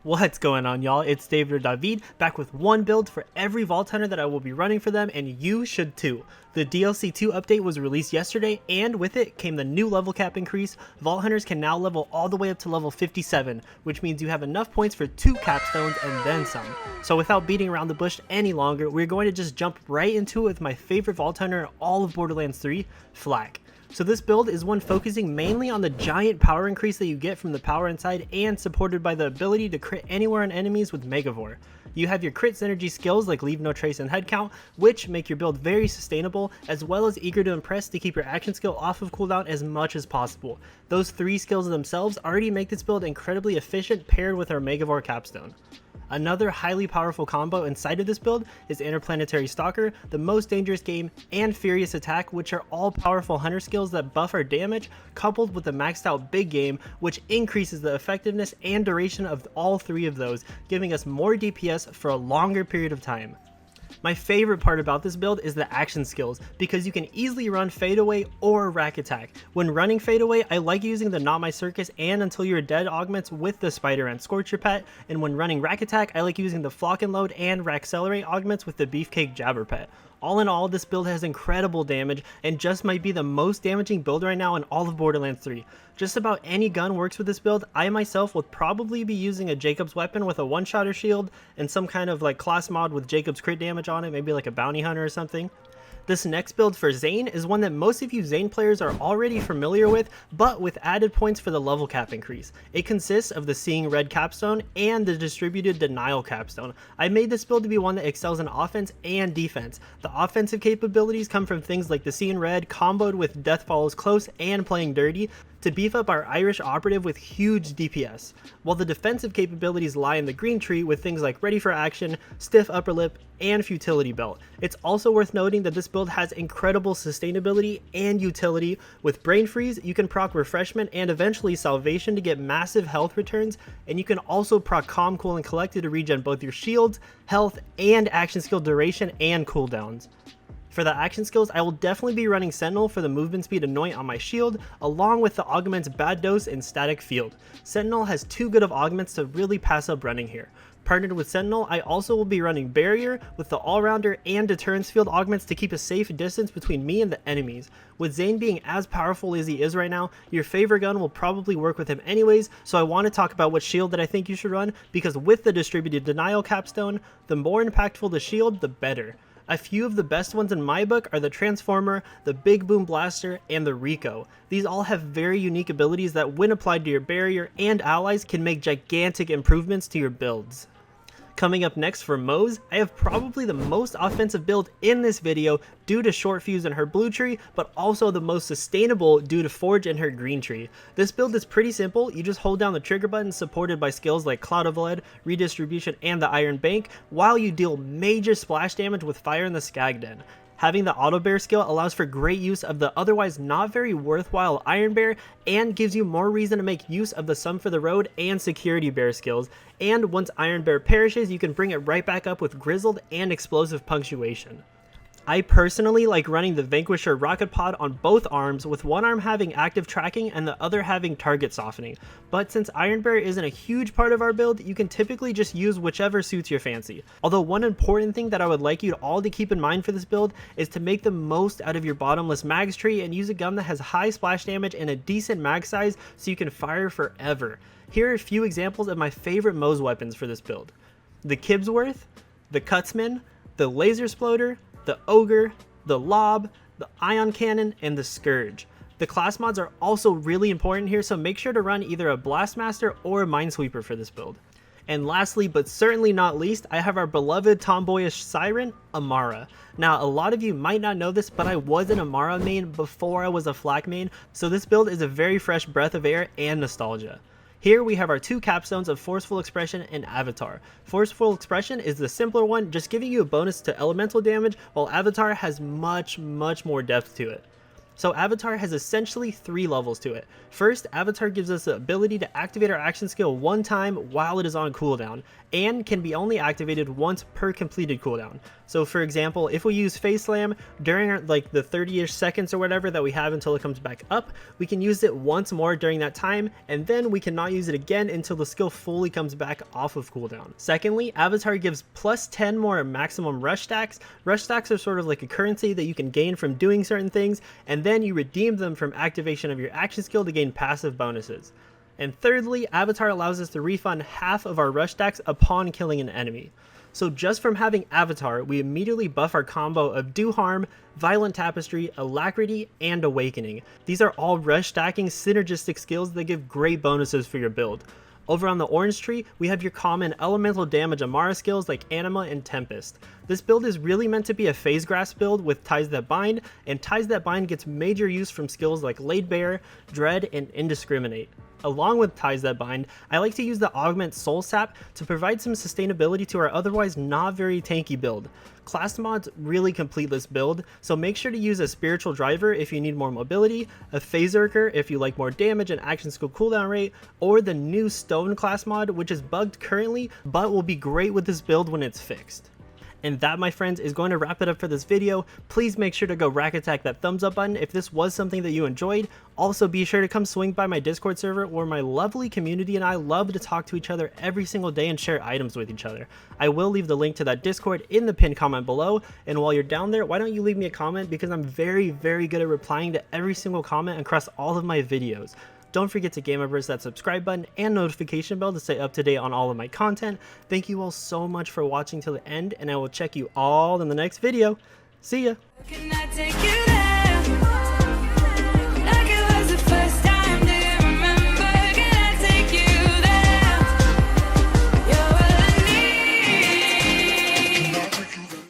What's going on, y'all? It's Dawhveed back with one build for every Vault Hunter that I will be running for them, and you should too. The DLC 2 update was released yesterday, and with it came the new level cap increase. Vault Hunters can now level all the way up to level 57, which means you have enough points for 2 capstones and then some. So without beating around the bush any longer, we're going to just jump right into it with my favorite Vault Hunter in all of Borderlands 3, Flak. So this build is one focusing mainly on the giant power increase that you get from the power inside and supported by the ability to crit anywhere on enemies with Megavore. You have your crit synergy skills like Leave No Trace and Head Count, which make your build very sustainable, as well as Eager to Impress to keep your action skill off of cooldown as much as possible. Those 3 skills themselves already make this build incredibly efficient paired with our Megavore capstone. Another highly powerful combo inside of this build is Interplanetary Stalker, the Most Dangerous Game, and Furious Attack, which are all powerful hunter skills that buff our damage, coupled with the maxed out Big Game, which increases the effectiveness and duration of all 3 of those, giving us more DPS for a longer period of time. My favorite part about this build is the action skills, because you can easily run Fade Away or Rack Attack. When running Fade Away, I like using the Not My Circus and Until You're Dead augments with the Spider and Scorcher Pet, and when running Rack Attack, I like using the Flock and Load and Rackcelerate augments with the Beefcake Jabber Pet. All in all, this build has incredible damage and just might be the most damaging build right now in all of Borderlands 3. Just about any gun works with this build. I myself will probably be using a Jacob's weapon with a one-shotter shield and some kind of like class mod with Jacob's crit damage on it, maybe like a bounty hunter or something. This next build for Zane is one that most of you Zane players are already familiar with, but with added points for the level cap increase. It consists of the Seeing Red capstone and the Distributed Denial capstone. I made this build to be one that excels in offense and defense. The offensive capabilities come from things like the Seeing Red comboed with Death Follows Close and Playing Dirty to beef up our Irish operative with huge DPS, while the defensive capabilities lie in the green tree with things like Ready for Action, Stiff Upper Lip, and Futility Belt. It's also worth noting that this build has incredible sustainability and utility. With Brain Freeze, you can proc Refreshment and eventually Salvation to get massive health returns, and you can also proc Calm, Cool, and Collected to regen both your shields, health, and action skill duration and cooldowns. For the action skills, I will definitely be running Sentinel for the movement speed Anoint on my shield, along with the augments Bad Dose and Static Field. Sentinel has 2 good of augments to really pass up running here. Partnered with Sentinel, I also will be running Barrier with the All-Rounder and Deterrence Field augments to keep a safe distance between me and the enemies. With Zane being as powerful as he is right now, your favorite gun will probably work with him anyways, so I want to talk about what shield that I think you should run, because with the Distributed Denial capstone, the more impactful the shield, the better. A few of the best ones in my book are the Transformer, the Big Boom Blaster, and the Rico. These all have very unique abilities that when applied to your barrier and allies can make gigantic improvements to your builds. Coming up next for Moze, I have probably the most offensive build in this video due to Short Fuse and her blue tree, but also the most sustainable due to Forge and her green tree. This build is pretty simple. You just hold down the trigger button supported by skills like Cloud of Lead, Redistribution, and the Iron Bank, while you deal major splash damage with Fire in the Skag Den. Having the Auto Bear skill allows for great use of the otherwise not very worthwhile Iron Bear and gives you more reason to make use of the Some for the Road and Security Bear skills, and once Iron Bear perishes you can bring it right back up with Grizzled and Explosive Punctuation. I personally like running the Vanquisher Rocket Pod on both arms, with one arm having active tracking and the other having target softening, but since Iron Bear isn't a huge part of our build, you can typically just use whichever suits your fancy. Although one important thing that I would like you all to keep in mind for this build is to make the most out of your bottomless mags tree and use a gun that has high splash damage and a decent mag size so you can fire forever. Here are a few examples of my favorite Moze weapons for this build: the Kibsworth, the Cutsman, the Laser Sploder, the Ogre, the Lob, the Ion Cannon, and the Scourge. The class mods are also really important here, so make sure to run either a Blastmaster or a Minesweeper for this build. And lastly, but certainly not least, I have our beloved tomboyish siren, Amara. Now, a lot of you might not know this, but I was an Amara main before I was a Flak main, so this build is a very fresh breath of air and nostalgia. Here we have our 2 capstones of Forceful Expression and Avatar. Forceful Expression is the simpler one, just giving you a bonus to elemental damage, while Avatar has much more depth to it. So Avatar has essentially 3 levels to it. First, Avatar gives us the ability to activate our action skill one time while it is on cooldown, and can be only activated once per completed cooldown. So for example, if we use Face Slam during like the 30-ish seconds or whatever that we have until it comes back up, we can use it once more during that time, and then we cannot use it again until the skill fully comes back off of cooldown. Secondly, Avatar gives plus 10 more maximum rush stacks. Rush stacks are sort of like a currency that you can gain from doing certain things, and then you redeem them from activation of your action skill to gain passive bonuses. And thirdly, Avatar allows us to refund half of our rush stacks upon killing an enemy. So just from having Avatar, we immediately buff our combo of Do Harm, Violent Tapestry, Alacrity, and Awakening. These are all rush stacking synergistic skills that give great bonuses for your build. Over on the orange tree, we have your common elemental damage Amara skills like Anima and Tempest. This build is really meant to be a phase grass build with Ties That Bind, and Ties That Bind gets major use from skills like Laid Bare, Dread, and Indiscriminate. Along with Ties That Bind, I like to use the Augment Soul Sap to provide some sustainability to our otherwise not very tanky build. Class mods really complete this build, so make sure to use a Spiritual Driver if you need more mobility, a Phaserker if you like more damage and action skill cooldown rate, or the new Stone class mod, which is bugged currently but will be great with this build when it's fixed. And that, my friends, is going to wrap it up for this video. Please make sure to go rack attack that thumbs up button if this was something that you enjoyed. Also, be sure to come swing by my Discord server where my lovely community and I love to talk to each other every single day and share items with each other. I will leave the link to that Discord in the pinned comment below, and while you're down there, why don't you leave me a comment, because I'm very good at replying to every single comment across all of my videos. Don't forget to press that subscribe button and notification bell to stay up to date on all of my content. Thank you all so much for watching till the end, and I will check you all in the next video. See ya!